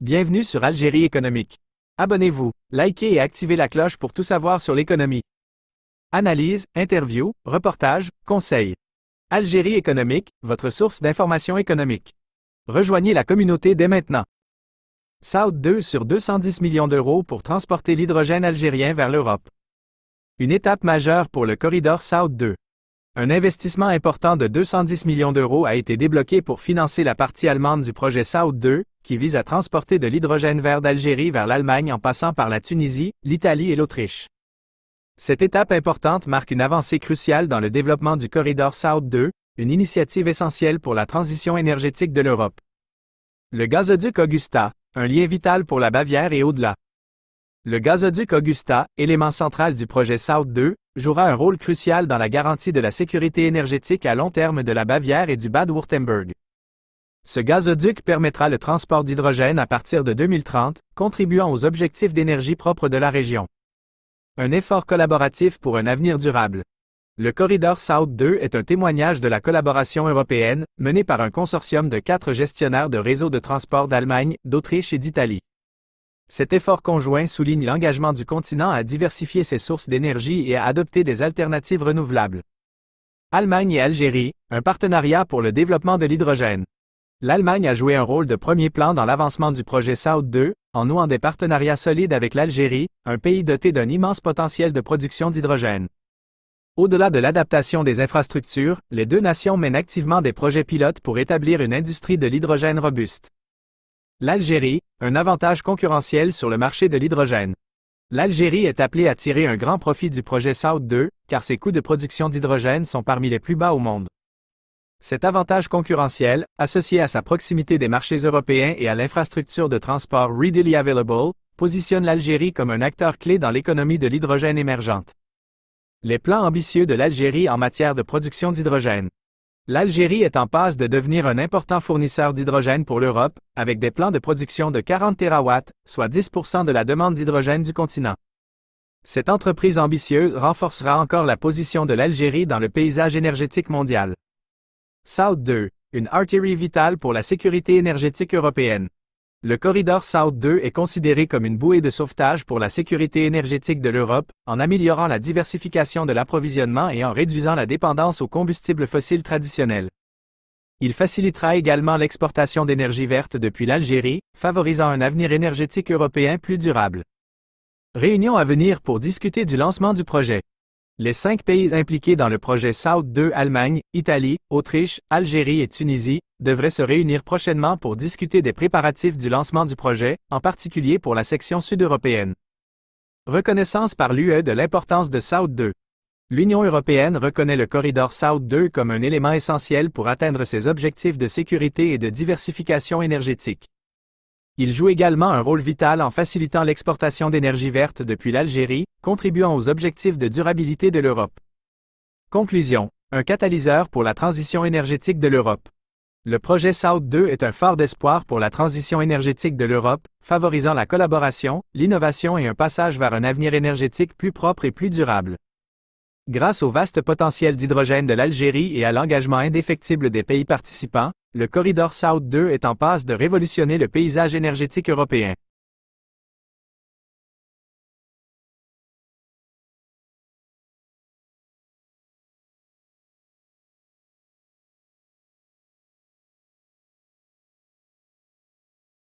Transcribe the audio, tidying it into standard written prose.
Bienvenue sur Algérie économique. Abonnez-vous, likez et activez la cloche pour tout savoir sur l'économie. Analyse, interview, reportage, conseils. Algérie économique, votre source d'information économique. Rejoignez la communauté dès maintenant. Saoud 2 sur 210 millions d'euros pour transporter l'hydrogène algérien vers l'Europe. Une étape majeure pour le corridor Saoud 2. Un investissement important de 210 millions d'euros a été débloqué pour financer la partie allemande du projet Saoud 2, qui vise à transporter de l'hydrogène vert d'Algérie vers l'Allemagne en passant par la Tunisie, l'Italie et l'Autriche. Cette étape importante marque une avancée cruciale dans le développement du corridor Saoud 2, une initiative essentielle pour la transition énergétique de l'Europe. Le gazoduc Augusta, un lien vital pour la Bavière et au-delà. Le gazoduc Augusta, élément central du projet Saoud 2, jouera un rôle crucial dans la garantie de la sécurité énergétique à long terme de la Bavière et du Bade-Wurtemberg. Ce gazoduc permettra le transport d'hydrogène à partir de 2030, contribuant aux objectifs d'énergie propre de la région. Un effort collaboratif pour un avenir durable. Le corridor Saoud 2 est un témoignage de la collaboration européenne, menée par un consortium de 4 gestionnaires de réseaux de transport d'Allemagne, d'Autriche et d'Italie. Cet effort conjoint souligne l'engagement du continent à diversifier ses sources d'énergie et à adopter des alternatives renouvelables. Allemagne et Algérie, un partenariat pour le développement de l'hydrogène. L'Allemagne a joué un rôle de premier plan dans l'avancement du projet Saoud 2, en nouant des partenariats solides avec l'Algérie, un pays doté d'un immense potentiel de production d'hydrogène. Au-delà de l'adaptation des infrastructures, les deux nations mènent activement des projets pilotes pour établir une industrie de l'hydrogène robuste. L'Algérie, un avantage concurrentiel sur le marché de l'hydrogène. L'Algérie est appelée à tirer un grand profit du projet Saoud 2, car ses coûts de production d'hydrogène sont parmi les plus bas au monde. Cet avantage concurrentiel, associé à sa proximité des marchés européens et à l'infrastructure de transport readily available, positionne l'Algérie comme un acteur clé dans l'économie de l'hydrogène émergente. Les plans ambitieux de l'Algérie en matière de production d'hydrogène. L'Algérie est en passe de devenir un important fournisseur d'hydrogène pour l'Europe, avec des plans de production de 40 TW, soit 10% de la demande d'hydrogène du continent. Cette entreprise ambitieuse renforcera encore la position de l'Algérie dans le paysage énergétique mondial. Saoud 2, une artère vitale pour la sécurité énergétique européenne. Le corridor Saoud 2 est considéré comme une bouée de sauvetage pour la sécurité énergétique de l'Europe, en améliorant la diversification de l'approvisionnement et en réduisant la dépendance aux combustibles fossiles traditionnels. Il facilitera également l'exportation d'énergie verte depuis l'Algérie, favorisant un avenir énergétique européen plus durable. Réunion à venir pour discuter du lancement du projet. Les 5 pays impliqués dans le projet Saoud 2 Allemagne, Italie, Autriche, Algérie et Tunisie, devraient se réunir prochainement pour discuter des préparatifs du lancement du projet, en particulier pour la section sud-européenne. Reconnaissance par l'UE de l'importance de Saoud 2. L'Union européenne reconnaît le corridor Saoud 2 comme un élément essentiel pour atteindre ses objectifs de sécurité et de diversification énergétique. Il joue également un rôle vital en facilitant l'exportation d'énergie verte depuis l'Algérie, contribuant aux objectifs de durabilité de l'Europe. Conclusion. Un catalyseur pour la transition énergétique de l'Europe. Le projet Saoud 2 est un phare d'espoir pour la transition énergétique de l'Europe, favorisant la collaboration, l'innovation et un passage vers un avenir énergétique plus propre et plus durable. Grâce au vaste potentiel d'hydrogène de l'Algérie et à l'engagement indéfectible des pays participants, le corridor Saoud 2 est en passe de révolutionner le paysage énergétique européen.